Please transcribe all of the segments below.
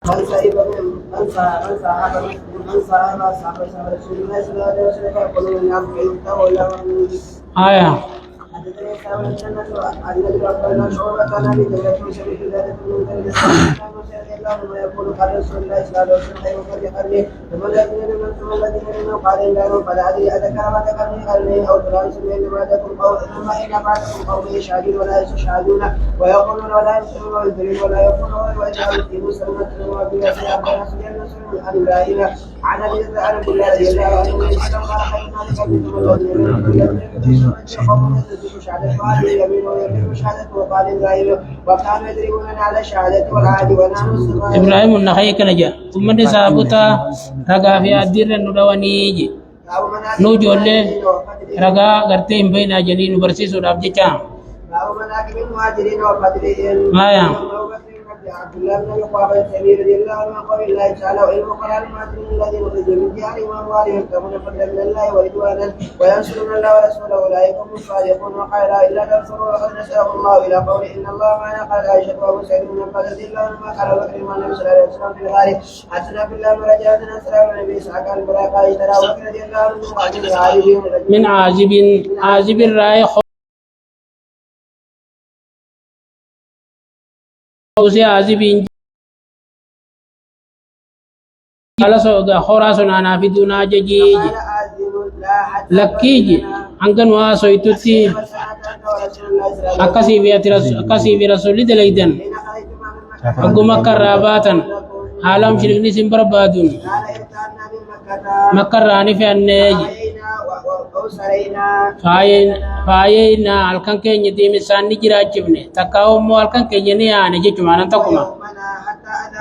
من سئب من صاحب رسول الله صلى الله عليه وسلم يقولون نعم فإن تولوا آية حدثني اسامه بن النبي اخبرنا شعبة عن ابي جهل شريك ذلك من ذلك ما يقول قال رسول الله صلى الله عليه وسلم خير قرني ثم الذين من قال ان فلا ادري اذكر ما ذكرني قرني او ثلاث من بعدكم قوم ثم ان بعدكم قوم يشهدون ولا يستشهدون ويقولون ولا يسلمون ويذلون ولا يقولون ويجعلون في مسلمة وفي يسير بين سجن مسلم عن ابراهيم عن ابي ذر عن عبد الله رضي الله عنه وكانوا يضربون على الشهادة والعهد ونحن إبراهيم النخعي كنجا ثم نسابتا رقا في الدين ندوانيجي نوجو اللي رقا قرتين بين جنين برسيس الأبجيكا باب مناكب المهاجرين وفضلهم آية عبد الله بن قابل السبيل رضي الله عنه قول الله تعالى وإن قال المهاجرين الذين أخرجوا من ديارهم وأموالهم يبتغون فضلا من الله ورضوانا وينصرون الله ورسوله أولئك هم الصادقون وقال لا إلا تنصروا وقد نصره الله إلى قول إن الله معنا قال عائشة وأبو سعيد بن عباس رضي الله عنهما قال بكر مع النبي صلى الله عليه وسلم في الغار حسنا في الله مرجعتنا سلام النبي إسحاق البراق اشترى بكر رضي الله عنه من عازب رايح وسي عازبين قال سوغا خراسون انا في دونا جيجي لكيجي انكن واسويتتي اكاسي في رسول دليدن اقوم كراباتن عالم شركني سمبربادون مكراني في النيجي فاينا alkan keenya deemisan ni jiraachifne takkaawummoo alkan keenya ni yaane jechuudha nan takkuma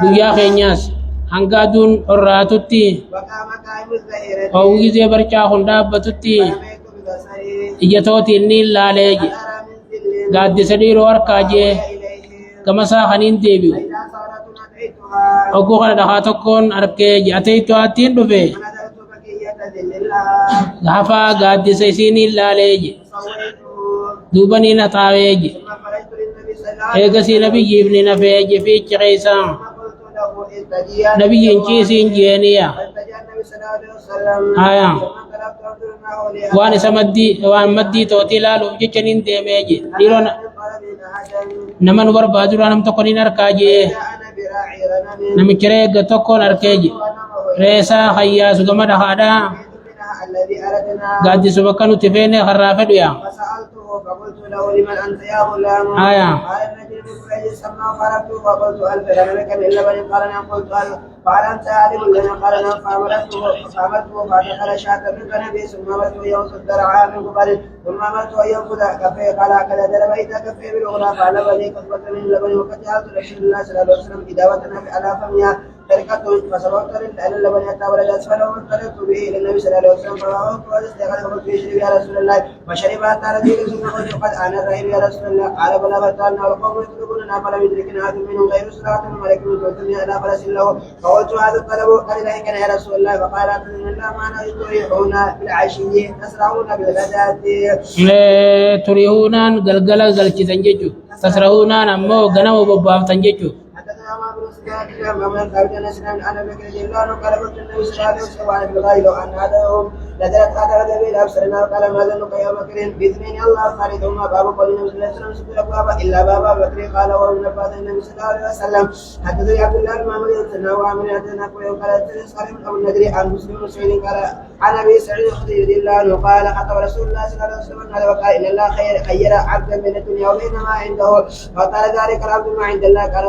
guyyaa keenyaas hanga aduun horraatutti hawwisee barcaa hundaabbatutti ija tootiin ni ilaaleeje gaaddisa dhiiroo harkaa jee gama saaqaniin deebi'u ogguu kana dhahaa tokkoon arkeeje ateeytu haattiin dhufe gaafa gaaddisa isiin ilaaleeje duubanii na taaweeje eegasii nabiyyiif ni nafeeje fiichi keeysaa nabiyyiin ciisiin jeeniya aya waan isa maddii tooti ilaaluuf jecha nin deemeeje dhiiroo nama nu barbaadura nam tokko nin arkaa jee namicha reegga tokkoon arkeeje reesaa hayyaasu gama dhahaadhaa قاعد سبق كانوا تفيني خرافة دويا فقلت له لمن أنت يا غلام قال النبي بالفرج سماه خرجت فقلت ألف لم يكن إلا بني قال نعم قلت ألف قال أنت عالم لنا قال نعم فأمرته فدخل شاة من نبي ثم أمرته ينصد درعا من قبل ثم أمرته أن ينفذ كفيه قال هكذا دربيت كفيه بالأغنى قال بني كثبة من لبن وقد جعلت رسول الله صلى الله عليه وسلم إداوتنا على فمها تركته فسبقت اللبن حتى ولد أسفله وانطلقت به إلى النبي صلى الله عليه وسلم فوقت واستيقظ في شرب يا رسول الله فشرب حتى رجل ثم قلت قد أنا الرحيم يا رسول الله قال بلغت أن القوم يطلبوننا فلم يدركنا أحد منهم غير صلاة الملك من قلتني على فرس له فقلت هذا الطلب قد ذلك يا رسول الله فقال أعتذر الله معنا تريحون بالعشي تسرعون بالغداة تريحون قلقلا قلقتن جيجو تسرعون أمو غنمو ببافتن جيجو أنا بكر جلان قال قلت النبي صلى الله عليه وسلم عن الغيب عن هذاهم نزلت هذا الذي أبصرنا قال ما ظنك يا بكر بإذن الله خالدهما باب قول النبي صلى الله عليه وسلم سبل أبواب إلا بابا بكر قال وهو من ألفاظ النبي صلى الله عليه وسلم حدثني عبد الله بن محمد يتنا وعمل يتنا وقال سالم أبو النذري عن مسلم سعيد قال عن أبي سعيد الخدري رضي الله عنه قال خطب رسول الله صلى الله عليه وسلم هذا وقال إن الله خير عبدا من الدنيا وبين ما عنده وقال ذلك العبد ما عند الله قال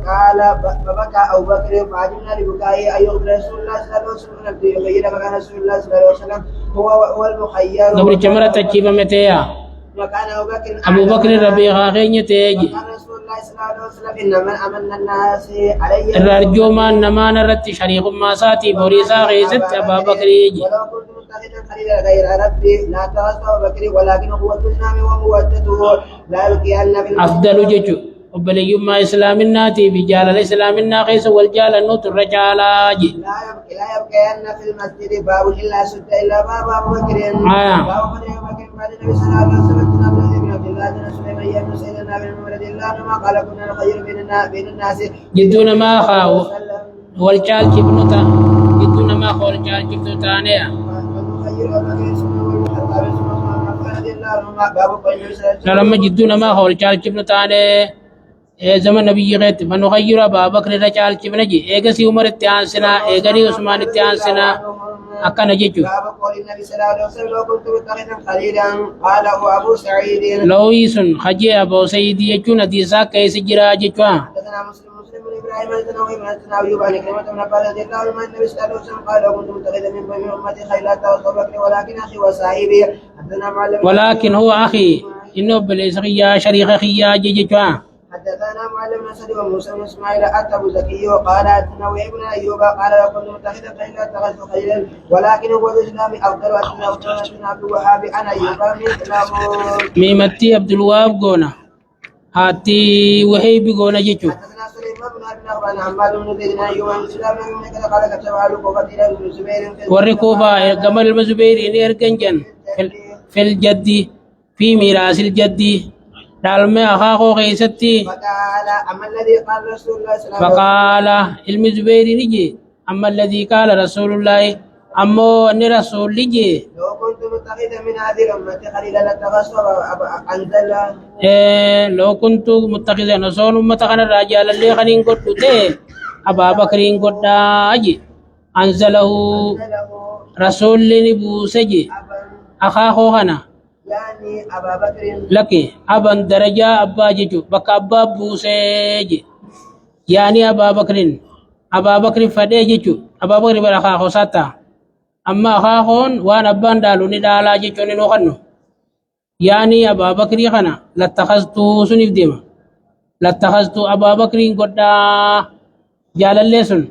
قال فبكى أبو بكر فعجبنا لبكائه أن يغفر رسول الله صلى الله عليه وسلم نبي يغير مكان رسول الله صلى الله عليه وسلم هو المخير قبل جمرة تجيب متى وكان أبو بكر ربيعه خيني تيجي وقال رسول الله صلى الله عليه وسلم إن من أمن الناس علي الرجو ما نما نرت شريك ما ساتي بوريسا غيزت أبا بكر يجي ولو كنت متخذا خليلا غير ربي لا توسط أبو بكر ولكن قوة الإسلام ومودته لا يلقين في أفضل جيجو وبليما إسلام الناتي بجال الإسلام الناقص والجال النوت الرجال جي لا يبقى أن في المسجد باب إلا سد إلا باب أبو بكر باب قدر أبو بكر بعد النبي صلى الله عليه وسلم كنا بن عبد الله بن سليمان يا سيدنا بن عمر رضي الله عنهما قال كنا نخير بين الناس جدون ما خاو والجال جبنوتا جدون ما خول جال جبنو تانيا لما جدون ما خول جال جبنو تانيا زمن نبي غيت من غير أبا بكر رجال جبنجي إيجاسي عمر التيانسنا إيجاري عثمان التيانسنا أكان جيجو باب قول النبي صلى الله عليه وسلم لو كنت متخذا خليلا قاله أبو سعيد لو يسن خجي أبو سعيد يجون ديسا كيس جرا جيجوا حدثنا مسلم بن ابراهيم حدثنا ابن حدثنا ايوب عن كلمه من قال رضي الله عنه النبي صلى الله عليه وسلم قال لو كنت متخذا من بني امتي خيلا وابو بكر ولكن اخي وصاحبي حدثنا معلم ولكن هو أخي إنه بليس خيا شريك خيا جيجوا حدثنا معلم بن اسد وموسى بن اسماعيل اتى ابو زكي قال حدثنا ابن ايوب قال لو كنت متخذا خيلا اتخذت خيلا ولكن هو الاسلام افضل حدثنا عبد الوهاب عن ايوب من اسلام ميمتي عبد الوهاب غونا هاتي وهيبي غونا جيجو حدثنا سليمان بن ابي نهر عن عماد بن زيد عن ايوب عن الاسلام من كذا قال كتب على كوفه الى ابن زبير وركوفا جمال المزبير إن يركنجن في الجد في ميراث الجد دالما أخاكو خيستي فقال اما الذي قال رسول الله صلى الله عليه وسلم فقال المزبير نجي أما الذي قال رسول الله أمو أن رسول نجي لو كنت متخذا من هذه الأمة خليلا لاتخذت أنزل لو كنت متخذا رسول متخذا الرجال اللي خلين قد أبا بكر قد أجي أنزله رسول لنبوسجي أخاكو هنا يعني أبا بكر لك أبا درجة أبا جيجو بك أبا بوسيجي يعني أبا بكر فدي جيجو أبا بكر بلا خاخو ساتا أما خاخون وان أبان دالو ندالا جيجو ننوخنو يعني أبا بكر خنا لاتخذتو سنف ديما لاتخذتو أبا بكر قد جال الليسن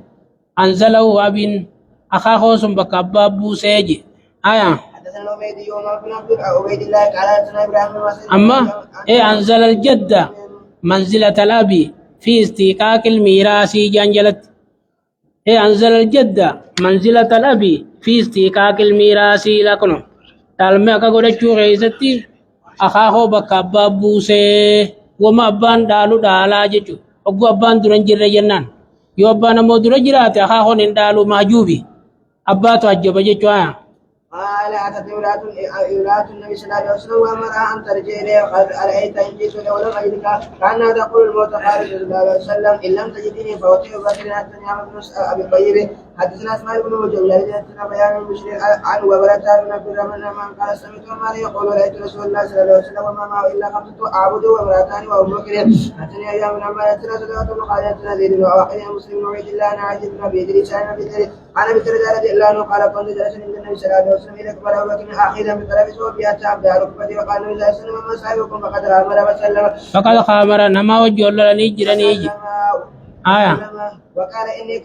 أنزله أبين أخاخو سن بك أبا بوسيجي آية حدثنا عبيد يوم بن عبيد الله قال حدثنا إبراهيم بن مسعود أما أنزل الجدة منزلة الأبي في استيقاق الميراث جنجلت أنزل الجدة منزلة الأبي في استيقاق الميراث لكنه تعلم أكا شو غيستي أخاه بكابا بوسي وما أبان دالو دالا جيجو أبو أبان درنجر جنان يو أبان مودر جرات أخاه نندالو محجوبي أبا توجب جيجو قال أتت ولاة النبي صلى الله عليه وسلم وأمرها أن ترجع إليه قد أرأيت إن جئت لولا غيرك كأنها تقول الموت قال صلى الله عليه وسلم إن لم تجدني فأطيع بكر حتى نعم بن أبي طيب حدثنا اسماعيل بن مجمل حدثنا بيان المشرك عن وبرة بن عبد الرحمن من قال سمعت عمر يقول رأيت رسول الله صلى الله عليه وسلم وما معه إلا خمسة أعبد وامرأتان وأبو بكر حدثني أيام بن عمر حدثنا صدقة بن خالد حدثنا زيد بن وقيل مسلم بن عبيد الله عن عائشة بن أبي إدريس عن أبي درجة رضي الله عنه قال كنت جالسا عند النبي صلى الله عليه وسلم إذا كبر أبو بكر آخذا من طرف صوبها تعبد على ركبتي وقال النبي صلى الله عليه وسلم ما صاحبكم فقد آمر وسلم فقد خامر نما وجول نيجي آية وقال إني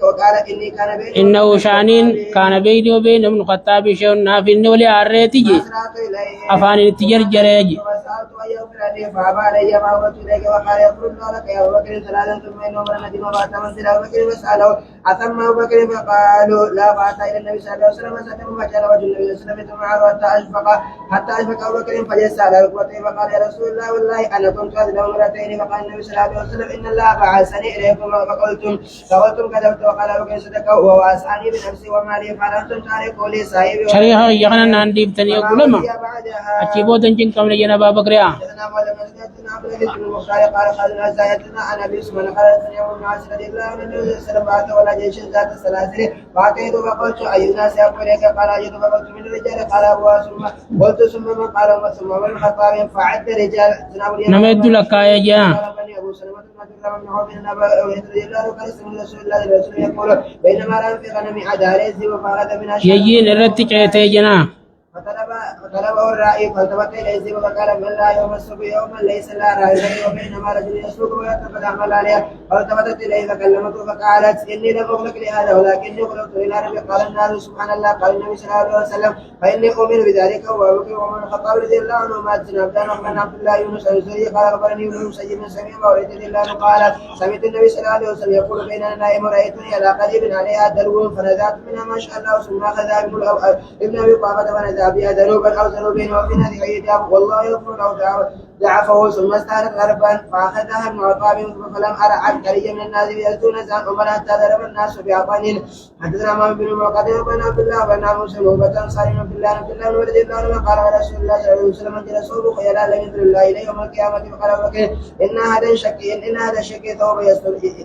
كان بيني إنه شانين كان بيني وبين ابن الخطاب شيء نافل ولي أريتجي فأسرعت إليه أفان التجر جريجي وسألت أن يغفر لي فأبى علي فأوت إليك وقال يغفر الله لك يا أبو بكر ثلاثا ثم إنه من ندم وبات منزل أبو بكر فسأله أثم أبو بكر فقالوا لا فأتى إلى النبي صلى الله عليه وسلم فسلم فجعل وجه النبي صلى الله عليه وسلم معه حتى أشفق أبو بكر فجلس على ركبتيه فقال يا رسول الله والله أنا كنت أذل مرتين فقال النبي صلى الله عليه وسلم إن الله بعثني إليكم فقلتم كذبت وقال أبو بكر صدق وواسعني بنفسي ومالي فأنتم تاركوا لي صاحبي شريحة يغنى نانديب تنيو قلما أكيبو تنجن كم لجنا بابا كريا قال خالد زايدنا انا باسم انا قال يوم الناس رضي الله عنه النبي صلى الله عليه وسلم ولا جيش ذات السلاسل فاتيت فقلت اي الناس يقول لك قال اجد فقلت من الرجال قال ابو ثم قلت ثم من قال ثم من الخطاب فعد رجال نمد لك يا جا ابو سلمة بن عوف بن رضي الله عنه قال سمع رسول الله صلى الله عليه وسلم يقول بينما رأى في غنم عداري وفارد من يجي نرتك يتجنا فطلبه الرأي فالتفت إليه الزيب فقال من لا يمسك يوما ليس لا رأي وبينما رجل يسوق ويتفت أعمل عليها فالتفتت إليه فكلمته فقالت إني لم أخلق لهذا ولكني خلقت إلى ربي قال الناس سبحان الله قال النبي صلى الله عليه وسلم فإني أؤمن بذلك وأبو بكر وعمر الخطاب رضي الله عنه مات سنبدان ومن عبد الله يونس الزهري قال أخبرني ابن المسيب بن سميع ورضي الله عنه قال سمعت النبي صلى الله عليه وسلم يقول بيننا نائم رأيتني على قريب عليها دلو فنزعت منها ما شاء الله ثم أخذ ابن أبي قحافة فنزع بها دلوبا أرسلوا بين وبين هذه الحجاب والله يغفر له ضعفه ثم استعرض غربا فأخذها ابن عطاب فلم أرى عبقريا من الناس يأتون زعم عمر حتى ضرب الناس بأعطان حدثنا محمد بن المعقدر بن عبد الله بن عمرو سلوبة صالح بن عبد الله بن الله بن رضي الله عنه قال رسول الله صلى الله عليه وسلم من رسول خيلا لم ينزل الله إليه يوم القيامة فقال بكر إن هذا الشك ثوب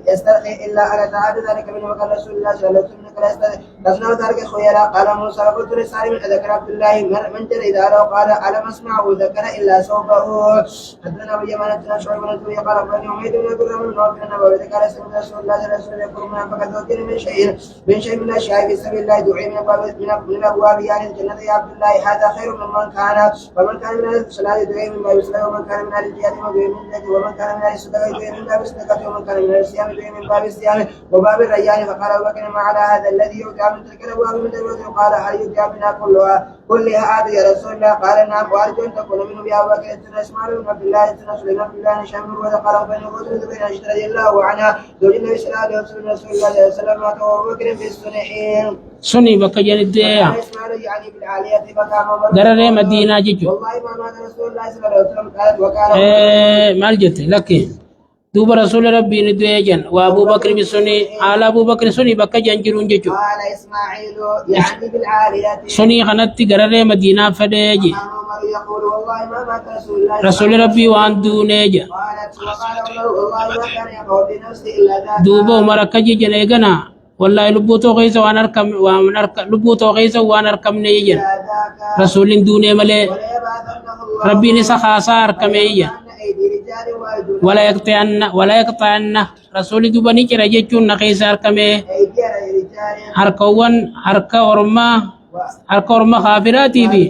يسترخي إلا أنا تعالى ذلك منه وقال رسول الله صلى الله عليه وسلم لسنا ذلك خيلا قال موسى قلت لسالم ذكر عبد الله من جرى إذا قال ألم أسمعه ذكر إلا صوبه حدثنا ابو يمان بن شعيب بن ابي قال ابن عميد بن ابي الرحمن بن ابي بكر قال سمعت رسول الله صلى الله عليه وسلم يقول فقد اوتي من شيء من الاشياء في سبيل الله دعي من ابواب يعني الجنه يا عبد الله هذا خير ممن كان ومن كان من الصلاه دعي مما يصلي ومن كان من الجهاد دعي من الجهاد ومن كان من الصدقه دعي من باب الصدقه ومن كان من الصيام دعي من باب الصيام وباب الريان فقال ابو بكر ما على هذا الذي يؤتى من تلك الابواب من الوجه قال هل يؤتى منها كلها يا رسول الله قال نعم وارجو ان تكون منه يا ابو بكر اسماعيل بن عبد الله سليمان بن الله هشام بن وذكر بن غزوة بن عائشة رضي الله عنها زوج النبي صلى الله عليه وسلم رسول الله صلى الله عليه وسلم وابو بكر في الصنعين سني بك جنديا يعني بالعالية فقام درر مدينة جيجو والله ما مات رسول الله صلى الله عليه وسلم قالت وقال مال جت لك دوب رسول ربي ندويجن وابو بكر بسني على ابو بكر سني بك جنجرون جيجو قال اسماعيل يعني بالعالية سني خنت درر مدينة فديجي يقول والله ما مات رسول الله رسول ربي وان دونيجا قالت وقال والله ما كان يقول بنفسه الا ذاك دوبو مركجي جنيغنا والله لبوتو غيث وانا اركم لبوتو غيث وانا اركم نيجن رسول دوني ملي ربي نسا خاصا اركم يجن ولا يقطعن رسول دوبني كرجچون نخيس اركم harka orma khafirati bi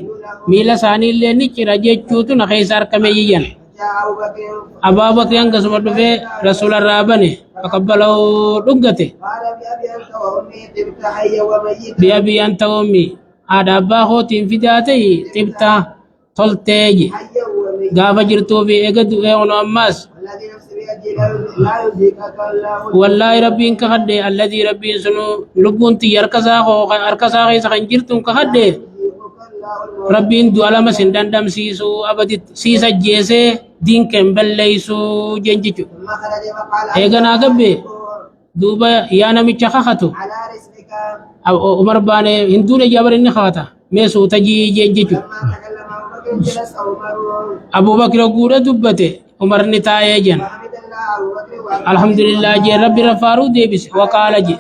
mila sani le ni kira jechutu na khaisar kameyyan Abu Bakr yang kasuma dufe Rasul Rabane akabbalau duggate bi abi anta ummi ada baho tin fidati tibta tolteji gafa jirtu bi egadu e ono ammas والله ربي إنك خدي الذي ربي سنو لبونتي أركسا خيس خنجرتم كخدي ربي إن دوالا مسن دندم سيسو أبدي سيسا جيسي دين كمبل ليسو جنجيشو إيغانا قبي دوبا يانا ميچا خاتو عمر باني هندون جابر إني خاتا ميسو تجي جنجيشو أبو بكر قورة دبته عمر نتايا جن الحمد لله جي ربي رفارو ديبس وقال جي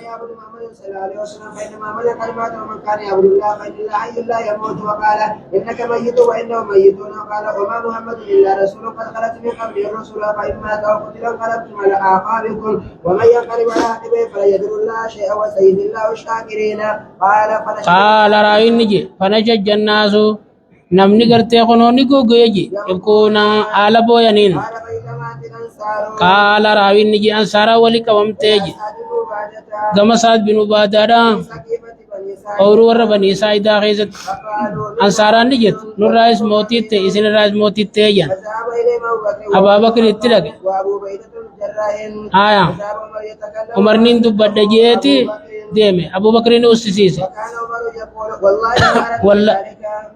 بينما ملك كلمات ومن كان يعبد الله فإن الله حي لا يموت وقال إنك ميت وإنهم ميتون وقال وما محمد إلا رسول قد خلت من قبله الرسل فإن مات أو قتل انقلبتم على أعقابكم ومن ينقلب على عقبيه فلن يضر الله شيئا وسيجزي الله الشاكرين قال راين نجي فنشج الناس namni garte kono ni gogoyeji ekona ala boyanin qala rawin ni ansara wali kawamteji gama saad bin ubadada और वर बनी साइदा खैजत अंसारा निजत nur rais moti te isin rais moti te yan Abu Bakr ittilage aya Umar nin dubadda jeeti deme Abu Bakr ni ussisise walla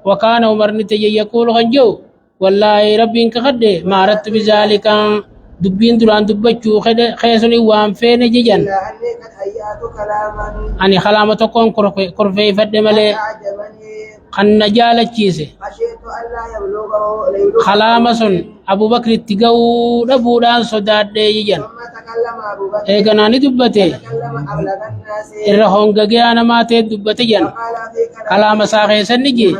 وكان عمر نتجي يقول خنجو والله ربي انك خده ما أردت بذلك دبين دران دبچو خيسني وام فين جيجان أني خلامتكم كرفي فدملي خن نجال تشيسه خلامسون أبو بكر تجاو لبودان صداد جيجان إيجاناني دبته الرهون جانا ما تدبته جان خلام ساخيسن نجي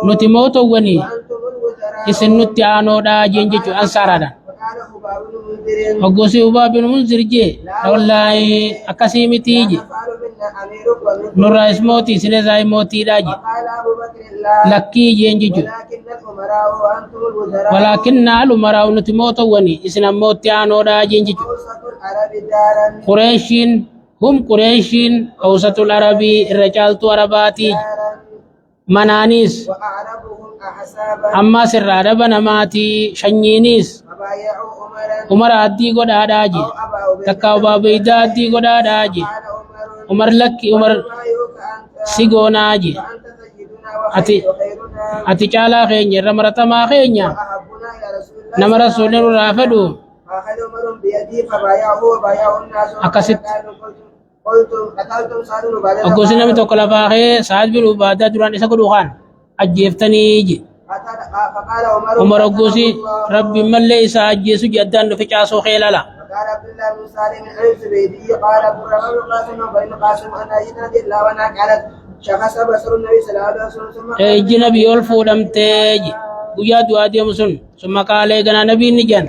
nuti moto woni isen nuti ano da jenjechu ansarada ogosi uba bin munzir je wallahi akasimi tiji nura ismoti sinezai moti daji lakki jenjechu walakin al umara nuti moto woni isen moti ano da jenjechu quraishin hum quraishin awsatul arabi irjaltu arabati منانيس أما سر ربنا ماتي شنينيس عمر أدي قد أداجي تكاو بابيدا أدي قد أداجي عمر لك عمر سيغو ناجي أتجعل خيني رمرة ما خيني وأحبنا إلى رسول الله نما رسول رافدو فأخذ عمر بيدي فبايعه وبايعه الناس أكست. قتلتم سعد بن عبادة أقول نمي تقول فاخي سعد بن عبادة دران إسا قدوخان أجيفتني جي فقال عمر عمر أقوسي ربي من ليس أجيسو جدان في جاسو خيلالا قال عبد الله بن سالم عن الزبيدي قال ابو الرحمن بن قاسم وبين قاسم ان ينادي الله وناك على شخص بصر النبي صلى الله عليه وسلم ثم قال جي نبي يولفو دمتي ويا دعا دي مسن ثم قال إيقنا نبي نجان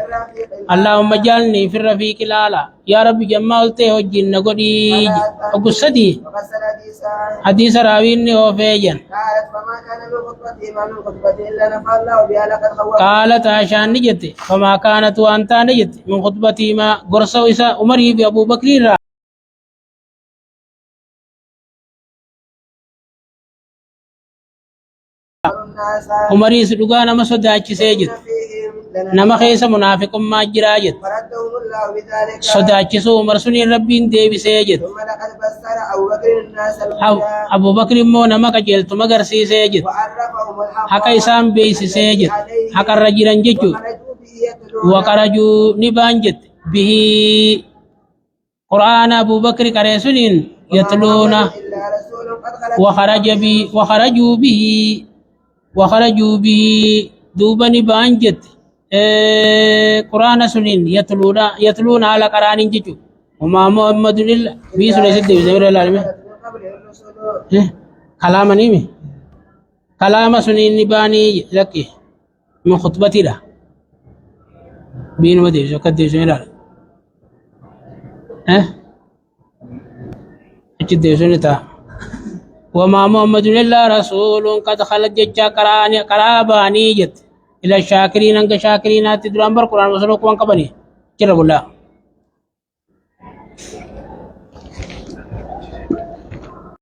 اللهم جعلني في الرفيق الأعلى يا رب جمالته وجن نقدي أقصدي وغسل حديثا حديث راوين وفيجن قالت فما كان من خطبته ما من خطبته الا نفع الله بها لقد خوف قالت عشان نجت فما كانت وانت نجت من خطبتي ما قرصوا إسا عمري بأبو بكر را الناس عمري سدقانا ما صداك سيجت فيهم نما خيس منافق ما جراجت فردهم الله بذلك صداك سو مرسوني ربين ديبي سيجت ثم لقد بصر ابو بكر الناس الهدى أبو بكر مو نما كجلت مغرسي سيجت وعرفهم الحق حكا إسام بيس سيجت حكا الرجلان ججو وخرجوا به يتلون وخرجوا نبانجت به قرآن أبو بكر كريسون يتلون إلا رسول قد خلت وخرجوا به دوبا نبانجت قرآن سنين يتلون على قرآن ججو وما محمد إلا بيسون يسد بزمير العالمين من قبل الرسل كلام نيمي كلام سنين نباني لكي من خطبتي لا بين ودي وقد يسمع أجد سنتا وما محمد إلا رسول قد خلت ججا قراباني جت إلى الشاكرين أنك شاكرين تدران بر قرآن وصلوك وانك بني جرب الله